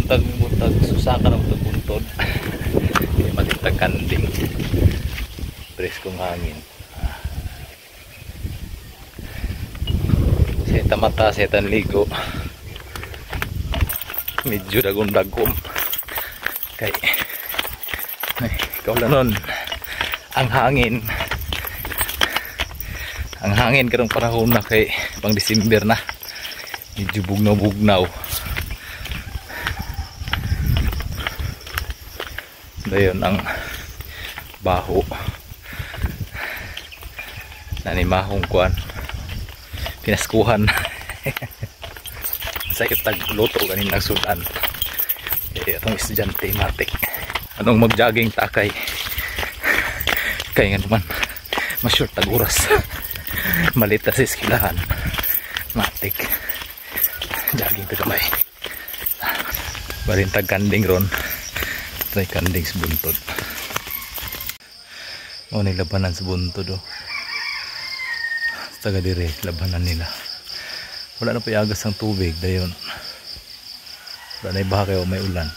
buntag susaka na buntag kaya matitag kanding preskong hangin. Seta mata, setan ligo, medyo dagom kay ikaw lang nun ang hangin karong panahon na kay pang December na, medyo bugnaw dayon ang baho nanimahong kuan pinaskuhan sa itag luto ganin ang sudan itong estudyante matik anong mag-jogging takay kaya nga naman ma-short tag oras malita sa eskilahan matik jogging to kamay balintag kanding ron try kanding sa buntod o nilabanan sa buntod o taga dire labanan nila wala na payagas ang tubig dayon wala na ibaha kayo may ulan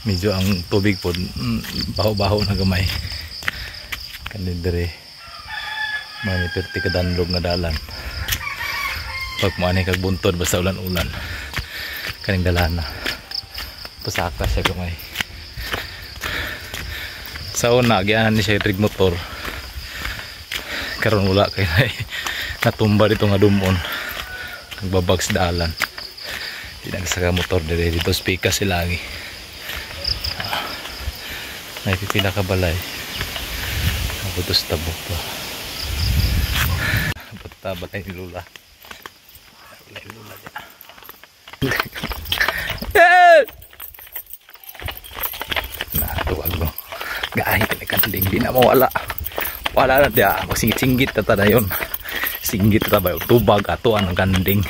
medyo ang tubig po baho-baho na gamay kanin dire mga perti kadanlog na dalan pag maani kag buntod basta ulan-ulan kaning dalan na pasaka siya gamay sa una gianan ni siya trig motor karon wala kay natumba dito nga dumon nagbabag sa dalan di nagsaka motor dire dito speaker sila lagi may pipila ka balay ako to sa tabok to bata balay ni Lula natuwag mo gaay kanding di na mawala wala na diya magsingit-singgit na tada yun singgit na ba yung tubag ato ang kanding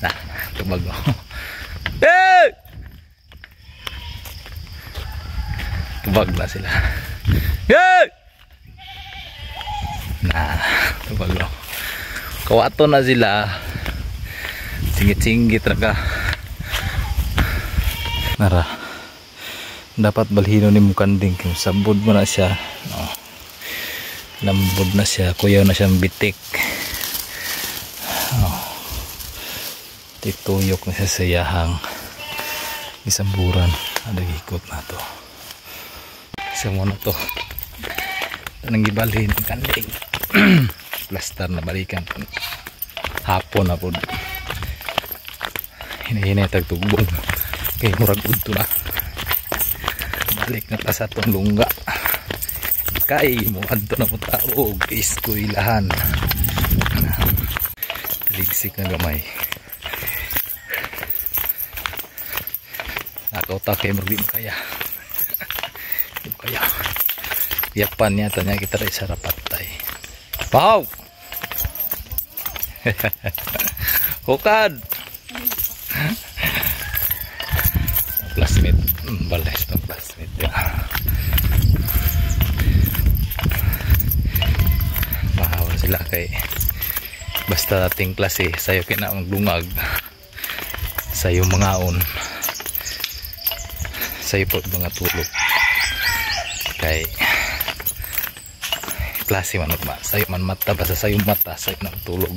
na tubag mo tubag na sila na tubag mo kawato na sila singit-singgit na ka nara dapat balhino ni mukanding kung sabod mo na siya lambod na siya kuyaw na siyang bitik tituyok na siya sa yahang isamburan ada ikot na to isa mo na to nang gibalhin ang kanding plaster na balikan hapon na po hinahinay tagtugbong kay murag udto na balik na pa sa itong lungga kay mo adto na po tao iskuilahan ligsik na gamay nakauta kay mo kaya yapan niya tanya kita rin sa rapatay wow hukad plasmid balas pang plasmid ya mahawan sila kay basta ating klase sayo kina maglungag sayo mangaon sayo po mga tulog kay klase man ba sayo man mata basta sayo mata sayo nang tulog